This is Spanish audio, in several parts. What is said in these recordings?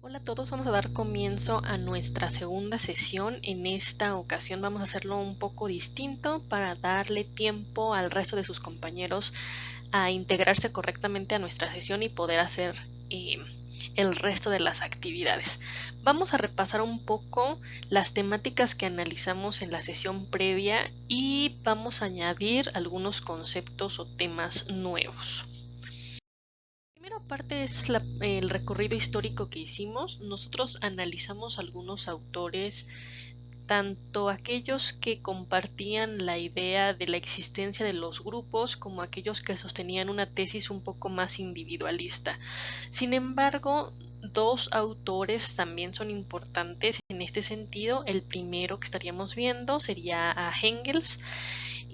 Hola a todos, vamos a dar comienzo a nuestra segunda sesión. En esta ocasión vamos a hacerlo un poco distinto para darle tiempo al resto de sus compañeros a integrarse correctamente a nuestra sesión y poder hacer el resto de las actividades. Vamos a repasar un poco las temáticas que analizamos en la sesión previa y vamos a añadir algunos conceptos o temas nuevos. La primera parte es el recorrido histórico que hicimos. Nosotros analizamos algunos autores, tanto aquellos que compartían la idea de la existencia de los grupos como aquellos que sostenían una tesis un poco más individualista. Sin embargo, dos autores también son importantes en este sentido. El primero que estaríamos viendo sería a Engels.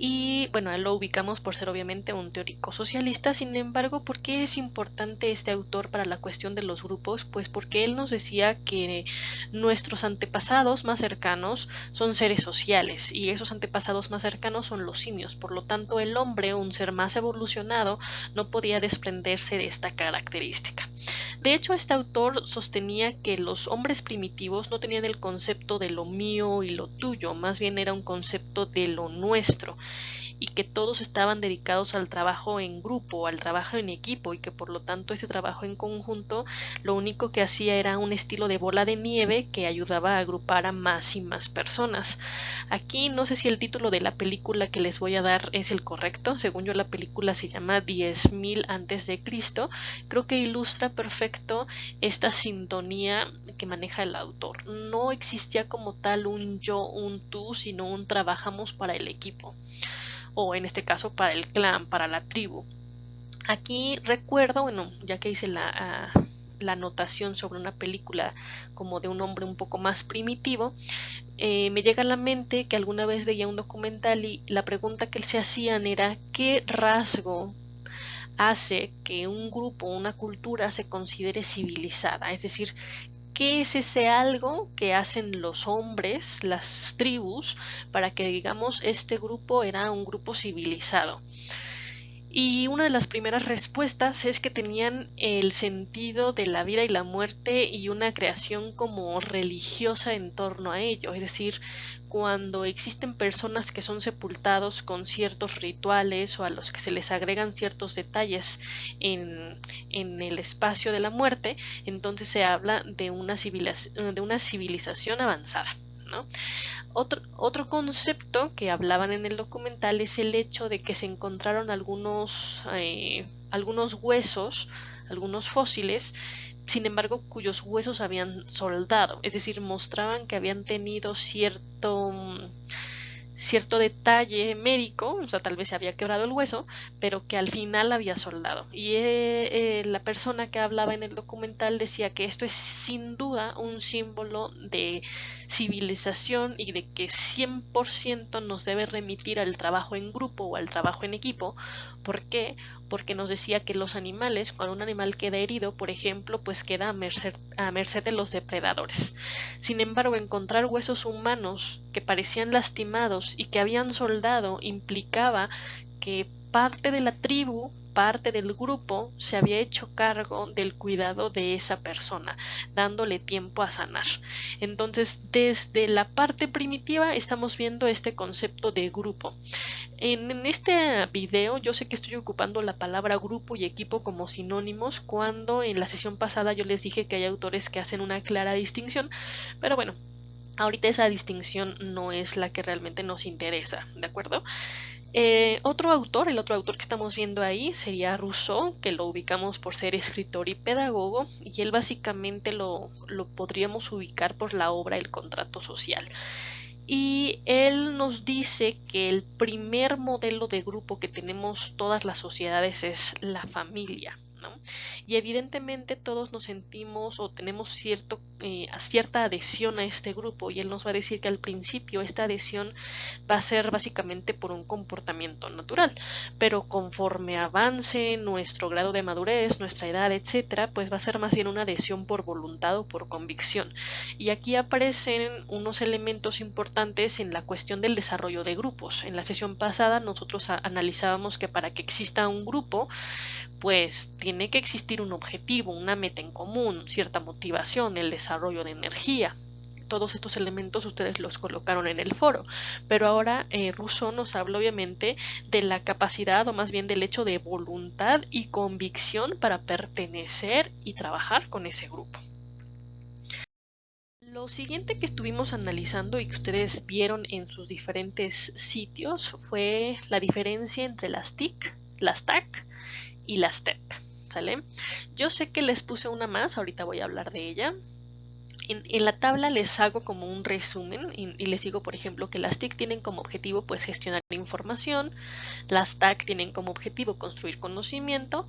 Y bueno, lo ubicamos por ser obviamente un teórico socialista. Sin embargo, ¿por qué es importante este autor para la cuestión de los grupos? Pues porque él nos decía que nuestros antepasados más cercanos son seres sociales y esos antepasados más cercanos son los simios. Por lo tanto, el hombre, un ser más evolucionado, no podía desprenderse de esta característica. De hecho, este autor sostenía que los hombres primitivos no tenían el concepto de lo mío y lo tuyo, más bien era un concepto de lo nuestro, y que todos estaban dedicados al trabajo en grupo, al trabajo en equipo, y que por lo tanto ese trabajo en conjunto lo único que hacía era un estilo de bola de nieve que ayudaba a agrupar a más y más personas. Aquí no sé si el título de la película que les voy a dar es el correcto. Según yo, la película se llama 10.000 antes de Cristo. Creo que ilustra perfecto esta sintonía que maneja el autor. No existía como tal un yo, un tú, sino un trabajamos para el equipo, o en este caso para el clan, para la tribu. Aquí recuerdo, bueno, ya que hice la anotación sobre una película como de un hombre un poco más primitivo, me llega a la mente que alguna vez veía un documental y la pregunta que se hacían era ¿qué rasgo hace que un grupo, una cultura se considere civilizada? Es decir, ¿qué es ese algo que hacen los hombres, las tribus, para que digamos este grupo era un grupo civilizado? Y una de las primeras respuestas es que tenían el sentido de la vida y la muerte y una creación como religiosa en torno a ello. Es decir, cuando existen personas que son sepultados con ciertos rituales o a los que se les agregan ciertos detalles en el espacio de la muerte, entonces se habla de una civilización avanzada, ¿no? Otro concepto que hablaban en el documental es el hecho de que se encontraron algunos huesos, algunos fósiles, sin embargo, cuyos huesos habían soldado, es decir, mostraban que habían tenido cierto detalle médico, o sea, tal vez se había quebrado el hueso, pero que al final había soldado. Y la persona que hablaba en el documental decía que esto es sin duda un símbolo de civilización y de que 100% nos debe remitir al trabajo en grupo o al trabajo en equipo. ¿Por qué? Porque nos decía que los animales, cuando un animal queda herido, por ejemplo, pues queda a merced de los depredadores. Sin embargo, encontrar huesos humanos que parecían lastimados y que habían soldado implicaba que parte de la tribu, parte del grupo, se había hecho cargo del cuidado de esa persona, dándole tiempo a sanar. Entonces, desde la parte primitiva estamos viendo este concepto de grupo. En este video yo sé que estoy ocupando la palabra grupo y equipo como sinónimos, cuando en la sesión pasada yo les dije que hay autores que hacen una clara distinción, pero bueno, ahorita esa distinción no es la que realmente nos interesa, ¿de acuerdo? El otro autor que estamos viendo ahí sería Rousseau, que lo ubicamos por ser escritor y pedagogo, y él básicamente lo podríamos ubicar por la obra El contrato social. Y él nos dice que el primer modelo de grupo que tenemos todas las sociedades es la familia, ¿no? Y evidentemente todos nos sentimos o tenemos cierta adhesión a este grupo, y él nos va a decir que al principio esta adhesión va a ser básicamente por un comportamiento natural, pero conforme avance nuestro grado de madurez, nuestra edad, etcétera, pues va a ser más bien una adhesión por voluntad o por convicción. Y aquí aparecen unos elementos importantes en la cuestión del desarrollo de grupos. En la sesión pasada nosotros analizábamos que para que exista un grupo, pues tiene que existir compartir un objetivo, una meta en común, cierta motivación, el desarrollo de energía. Todos estos elementos ustedes los colocaron en el foro, pero ahora Rousseau nos habla obviamente de la capacidad, o más bien del hecho de voluntad y convicción para pertenecer y trabajar con ese grupo. Lo siguiente que estuvimos analizando y que ustedes vieron en sus diferentes sitios fue la diferencia entre las TIC, las TAC y las TEP, ¿sale? Yo sé que les puse una más, ahorita voy a hablar de ella. En la tabla les hago como un resumen y les digo, por ejemplo, que las TIC tienen como objetivo pues gestionar información, las TAC tienen como objetivo construir conocimiento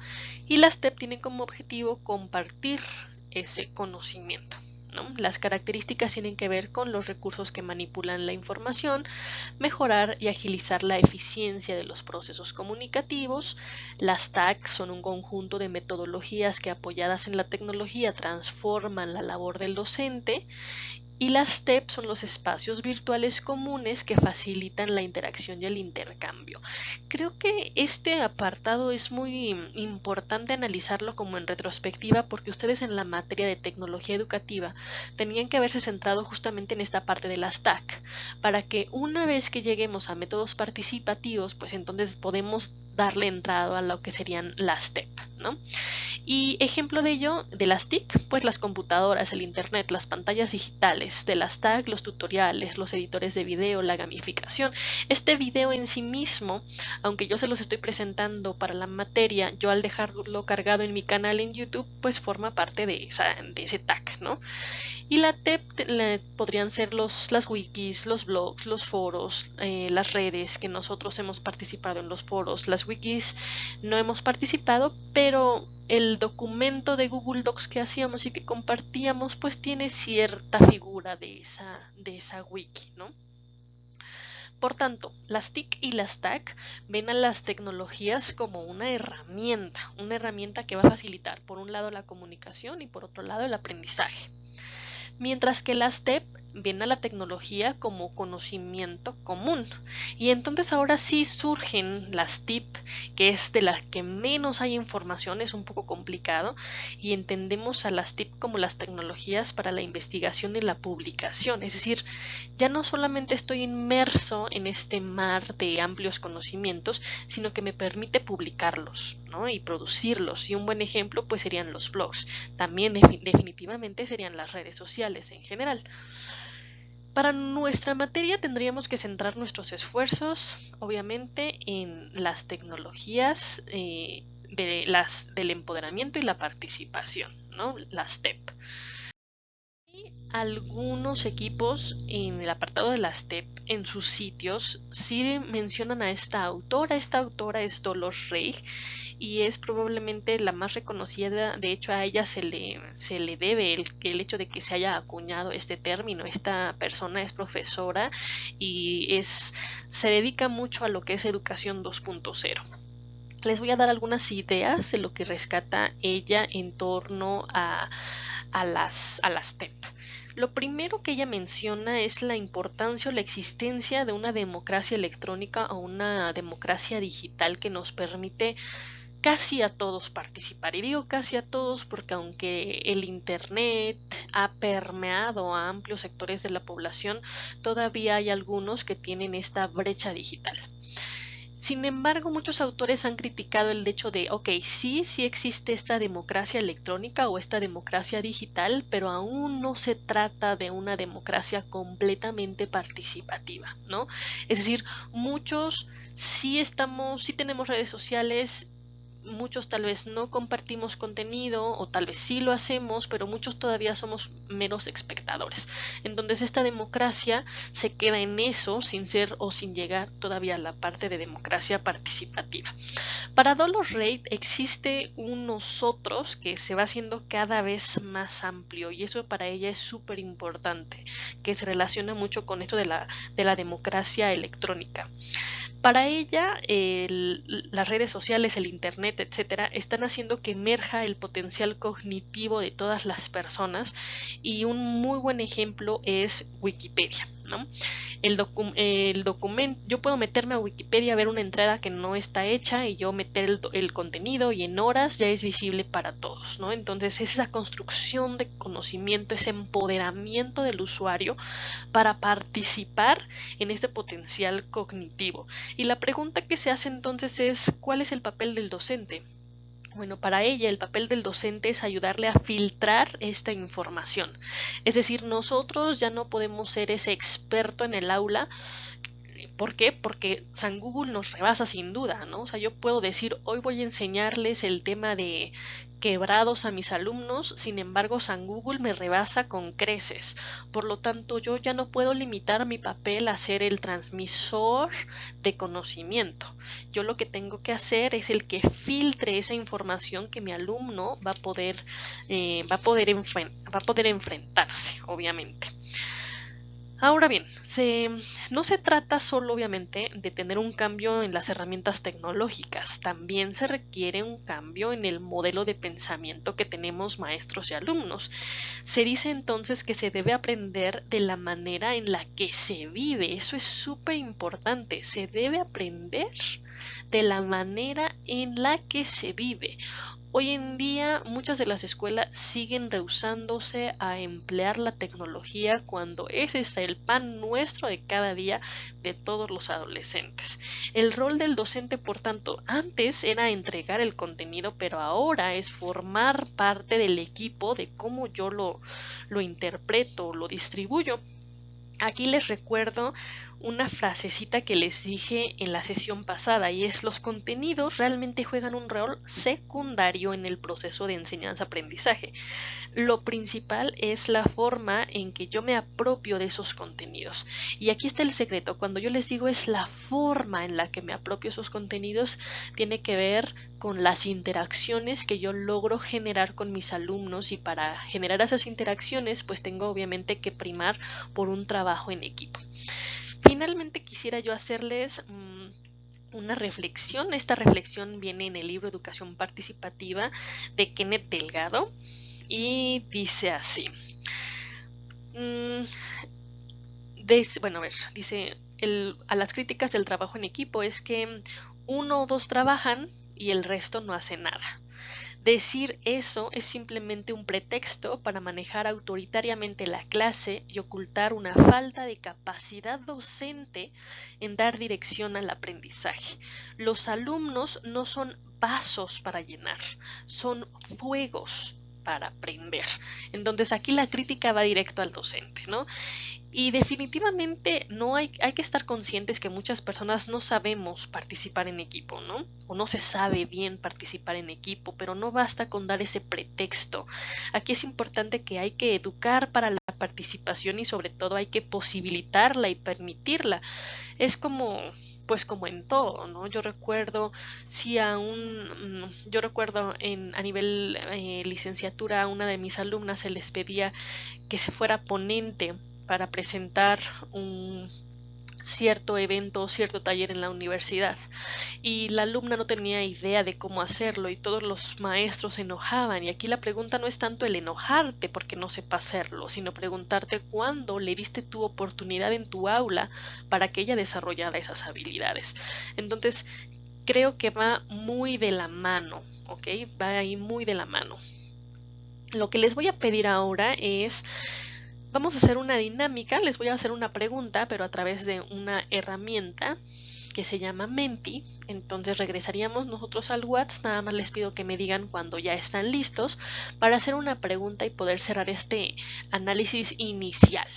y las TEP tienen como objetivo compartir ese conocimiento, ¿no? Las características tienen que ver con los recursos que manipulan la información, mejorar y agilizar la eficiencia de los procesos comunicativos. Las TAC son un conjunto de metodologías que, apoyadas en la tecnología, transforman la labor del docente. Y las TEP son los espacios virtuales comunes que facilitan la interacción y el intercambio. Creo que este apartado es muy importante analizarlo como en retrospectiva, porque ustedes en la materia de tecnología educativa tenían que haberse centrado justamente en esta parte de las TAC, para que una vez que lleguemos a métodos participativos, pues entonces podemos darle entrada a lo que serían las TEP, ¿no? Y ejemplo de ello, de las TIC, pues las computadoras, el internet, las pantallas digitales, de las TAC, los tutoriales, los editores de video, la gamificación. Este video en sí mismo, aunque yo se los estoy presentando para la materia, yo al dejarlo cargado en mi canal en YouTube, pues forma parte de ese TAC, ¿no? Y la TEP podrían ser las wikis, los blogs, los foros, las redes, que nosotros hemos participado en los foros. Las wikis no hemos participado, pero el documento de Google Docs que hacíamos y que compartíamos, pues tiene cierta figura de esa wiki, ¿no? Por tanto, las TIC y las TAC ven a las tecnologías como una herramienta que va a facilitar por un lado la comunicación y por otro lado el aprendizaje. Mientras que las TEP ven a la tecnología como conocimiento común. Y entonces ahora sí surgen las TIP, que es de las que menos hay información, es un poco complicado, y entendemos a las TIP como las tecnologías para la investigación y la publicación. Es decir, ya no solamente estoy inmerso en este mar de amplios conocimientos, sino que me permite publicarlos, ¿no? Y producirlos. Y un buen ejemplo pues serían los blogs. También definitivamente serían las redes sociales en general. Para nuestra materia tendríamos que centrar nuestros esfuerzos, obviamente, en las tecnologías del empoderamiento y la participación, ¿no? Las TEP. Y algunos equipos en el apartado de las TEP, en sus sitios, sí mencionan a esta autora. Esta autora es Dolores Reig y es probablemente la más reconocida. De hecho, a ella se le debe el hecho de que se haya acuñado este término. Esta persona es profesora y se dedica mucho a lo que es educación 2.0. Les voy a dar algunas ideas de lo que rescata ella en torno a las TEP. Lo primero que ella menciona es la importancia o la existencia de una democracia electrónica o una democracia digital que nos permite casi a todos participar. Y digo casi a todos porque aunque el internet ha permeado a amplios sectores de la población, todavía hay algunos que tienen esta brecha digital. Sin embargo, muchos autores han criticado el hecho de, sí existe esta democracia electrónica o esta democracia digital, pero aún no se trata de una democracia completamente participativa, ¿no? Es decir, muchos sí tenemos redes sociales, muchos tal vez no compartimos contenido o tal vez sí lo hacemos, pero muchos todavía somos meros espectadores. Entonces esta democracia se queda en eso sin ser o sin llegar todavía a la parte de democracia participativa. Para Dolores Reig existe un nosotros que se va haciendo cada vez más amplio y eso para ella es súper importante, que se relaciona mucho con esto de la democracia electrónica. Para ella, las redes sociales, el internet, etcétera, están haciendo que emerja el potencial cognitivo de todas las personas y un muy buen ejemplo es Wikipedia, ¿no? El documento, yo puedo meterme a Wikipedia a ver una entrada que no está hecha y yo meter el contenido y en horas ya es visible para todos, ¿no? Entonces es esa construcción de conocimiento, ese empoderamiento del usuario para participar en este potencial cognitivo. Y la pregunta que se hace entonces es, ¿cuál es el papel del docente? Bueno, para ella el papel del docente es ayudarle a filtrar esta información. Es decir, nosotros ya no podemos ser ese experto en el aula. ¿Por qué? Porque San Google nos rebasa sin duda, ¿no? O sea, yo puedo decir, hoy voy a enseñarles el tema de quebrados a mis alumnos, sin embargo, San Google me rebasa con creces. Por lo tanto, yo ya no puedo limitar mi papel a ser el transmisor de conocimiento. Yo lo que tengo que hacer es el que filtre esa información que mi alumno va a poder enfrentarse, obviamente. Ahora bien, no se trata solo obviamente de tener un cambio en las herramientas tecnológicas, también se requiere un cambio en el modelo de pensamiento que tenemos maestros y alumnos. Se dice entonces que se debe aprender de la manera en la que se vive, eso es súper importante, se debe aprender de la manera en la que se vive. Hoy en día muchas de las escuelas siguen rehusándose a emplear la tecnología cuando ese es el pan nuestro de cada día de todos los adolescentes. El rol del docente, por tanto, antes era entregar el contenido, pero ahora es formar parte del equipo de cómo yo lo interpreto, lo distribuyo. Aquí les recuerdo una frasecita que les dije en la sesión pasada y es: los contenidos realmente juegan un rol secundario en el proceso de enseñanza-aprendizaje. Lo principal es la forma en que yo me apropio de esos contenidos. Y aquí está el secreto, cuando yo les digo es la forma en la que me apropio esos contenidos, tiene que ver con las interacciones que yo logro generar con mis alumnos, y para generar esas interacciones pues tengo obviamente que primar por un trabajo en equipo. Finalmente quisiera yo hacerles una reflexión. Esta reflexión viene en el libro Educación Participativa de Kenneth Delgado y dice así. Dice, a las críticas del trabajo en equipo es que uno o dos trabajan y el resto no hace nada. Decir eso es simplemente un pretexto para manejar autoritariamente la clase y ocultar una falta de capacidad docente en dar dirección al aprendizaje. Los alumnos no son vasos para llenar, son fuegos para aprender. Entonces aquí la crítica va directo al docente, ¿no? Y definitivamente hay que estar conscientes que muchas personas no sabemos participar en equipo, ¿no? O no se sabe bien participar en equipo, pero no basta con dar ese pretexto. Aquí es importante que hay que educar para la participación y sobre todo hay que posibilitarla y permitirla. Es como en todo, ¿no? Yo recuerdo a nivel licenciatura a una de mis alumnas se les pedía que se fuera ponente para presentar un cierto evento o cierto taller en la universidad, y la alumna no tenía idea de cómo hacerlo y todos los maestros se enojaban. Y aquí la pregunta no es tanto el enojarte porque no sepa hacerlo, sino preguntarte cuándo le diste tu oportunidad en tu aula para que ella desarrollara esas habilidades. Entonces creo que va muy de la mano, ¿ok? Va ahí muy de la mano. Lo que les voy a pedir ahora es: vamos a hacer una dinámica, les voy a hacer una pregunta, pero a través de una herramienta que se llama Menti. Entonces regresaríamos nosotros al WhatsApp, nada más les pido que me digan cuando ya están listos para hacer una pregunta y poder cerrar este análisis inicial,